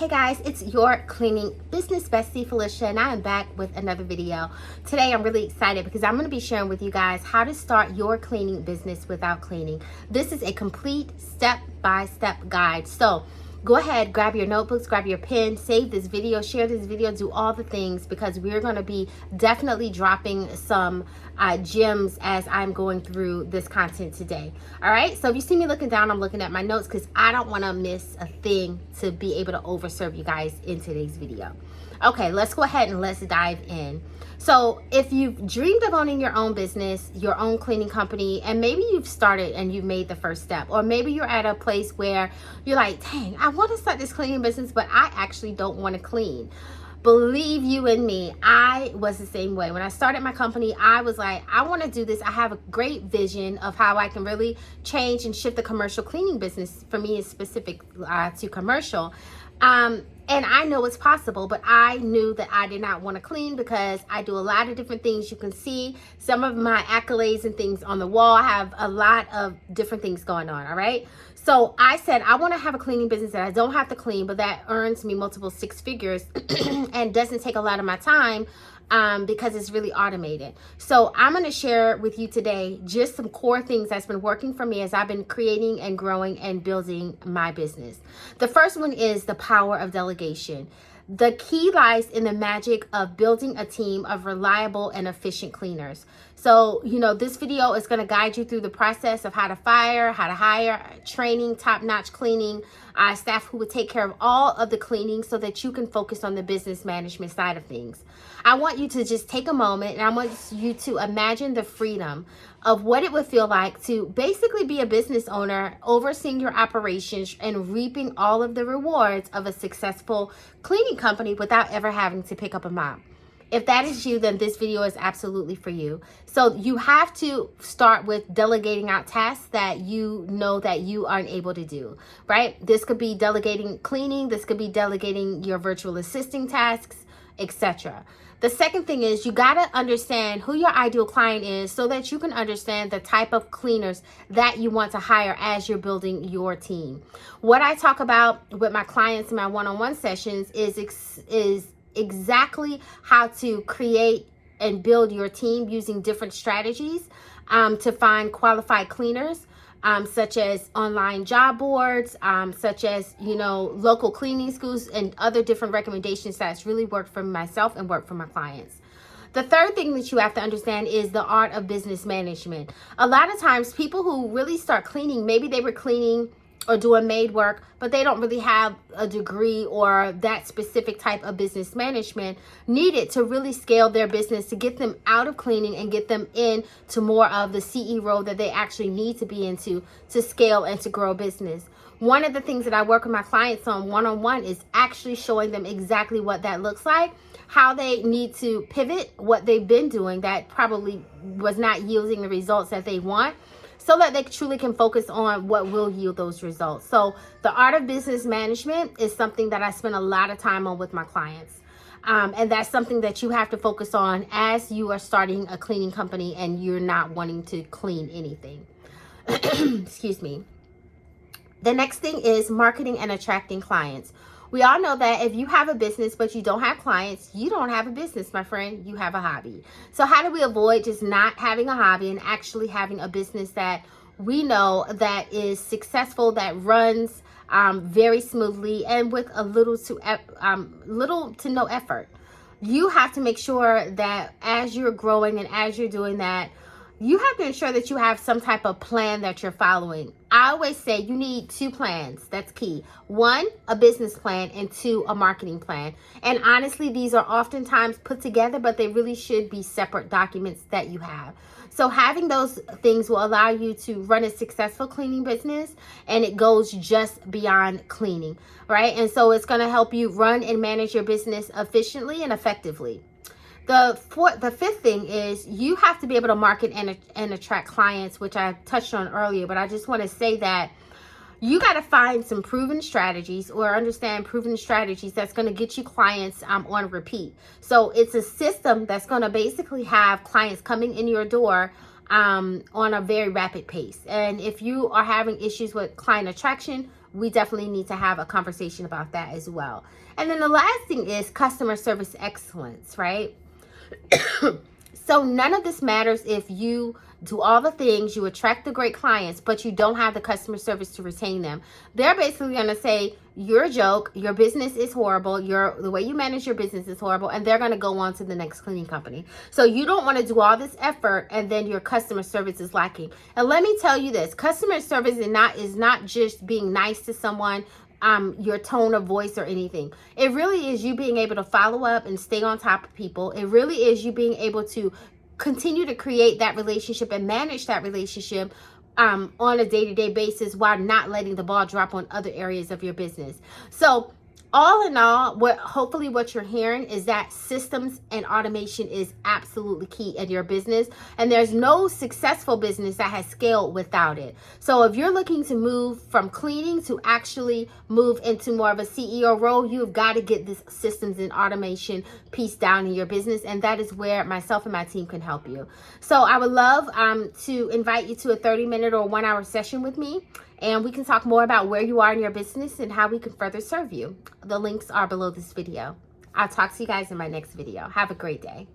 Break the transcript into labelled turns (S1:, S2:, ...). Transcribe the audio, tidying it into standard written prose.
S1: Hey guys, it's your cleaning business bestie Felicia, and I am back with another video. Today I'm really excited because I'm going to be sharing with you guys how to start your cleaning business without cleaning. This is a complete step-by-step guide. So go ahead, grab your notebooks, grab your pen, save this video, share this video, do all the things, because we're going to be definitely dropping some gems as I'm going through this content today. All right, so if you see me looking down, I'm looking at my notes because I don't want to miss a thing to be able to overserve you guys in today's video. Okay, let's go ahead and let's dive in. So if you've dreamed of owning your own business, your own cleaning company, and maybe you've started and you've made the first step, or maybe you're at a place where you're like, dang, I want to start this cleaning business, but I actually don't want to clean. Believe you and me, I was the same way. When I started my company, I was like, I want to do this. I have a great vision of how I can really change and shift the commercial cleaning business. For me, it's specific to commercial. And I know it's possible, but I knew that I did not want to clean because I do a lot of different things. You can see some of my accolades and things on the wall. I have a lot of different things going on, all right? So I said, I want to have a cleaning business that I don't have to clean, but that earns me multiple six figures and doesn't take a lot of my time because it's really automated. So I'm going to share with you today just some core things that's been working for me as I've been creating and growing and building my business. The first one is the power of delegation. The key lies in the magic of building a team of reliable and efficient cleaners. So, this video is going to guide you through the process of how to hire, training, top-notch cleaning staff who would take care of all of the cleaning so that you can focus on the business management side of things. I want you to just take a moment and I want you to imagine the freedom of what it would feel like to basically be a business owner, overseeing your operations and reaping all of the rewards of a successful cleaning company without ever having to pick up a mop. If that is you, then this video is absolutely for you. So you have to start with delegating out tasks that you know that you aren't able to do, right? This could be delegating cleaning. This could be delegating your virtual assisting tasks, etc. The second thing is you got to understand who your ideal client is so that you can understand the type of cleaners that you want to hire as you're building your team. What I talk about with my clients in my one-on-one sessions is exactly how to create and build your team using different strategies to find qualified cleaners, such as online job boards, such as, local cleaning schools and other different recommendations that's really worked for myself and worked for my clients. The third thing that you have to understand is the art of business management. A lot of times people who really start cleaning, maybe they were cleaning or doing maid work, but they don't really have a degree or that specific type of business management needed to really scale their business, to get them out of cleaning and get them into more of the CE role that they actually need to be into to scale and to grow a business. One of the things that I work with my clients on one-on-one is actually showing them exactly what that looks like, how they need to pivot what they've been doing that probably was not yielding the results that they want, so that they truly can focus on what will yield those results. So the art of business management is something that I spend a lot of time on with my clients. And that's something that you have to focus on as you are starting a cleaning company and you're not wanting to clean anything. Excuse me. The next thing is marketing and attracting clients. We all know that if you have a business but you don't have clients, you don't have a business, my friend. You have a hobby. So how do we avoid just not having a hobby and actually having a business that we know that is successful, that runs very smoothly and with a little to no effort? You have to make sure that as you're growing and as you're doing that, you have to ensure that you have some type of plan that you're following. I always say you need two plans. That's key. One, a business plan, and two, a marketing plan. And honestly, these are oftentimes put together, but they really should be separate documents that you have. So having those things will allow you to run a successful cleaning business, and it goes just beyond cleaning, right? And so it's going to help you run and manage your business efficiently and effectively. The fifth thing is you have to be able to market and attract clients, which I touched on earlier, but I just want to say that you got to find some proven strategies or understand proven strategies that's going to get you clients on repeat. So it's a system that's going to basically have clients coming in your door on a very rapid pace. And if you are having issues with client attraction we definitely need to have a conversation about that as well. And then the last thing is customer service excellence, right? So none of this matters if you do all the things, you attract the great clients, but you don't have the customer service to retain them. They're basically going to say, you're a joke, your business is horrible, the way you manage your business is horrible, and they're going to go on to the next cleaning company. So you don't want to do all this effort and then your customer service is lacking. And let me tell you this, customer service is not just being nice to someone, your tone of voice or anything. It really is you being able to follow up and stay on top of people. It really is you being able to continue to create that relationship and manage that relationship on a day-to-day basis while not letting the ball drop on other areas of your business. So all in all, hopefully what you're hearing is that systems and automation is absolutely key in your business, and there's no successful business that has scaled without it. So if you're looking to move from cleaning to actually move into more of a CEO role, you've got to get this systems and automation piece down in your business, and that is where myself and my team can help you. So I would love to invite you to a 30-minute or 1-hour session with me, and we can talk more about where you are in your business and how we can further serve you. The links are below this video. I'll talk to you guys in my next video. Have a great day.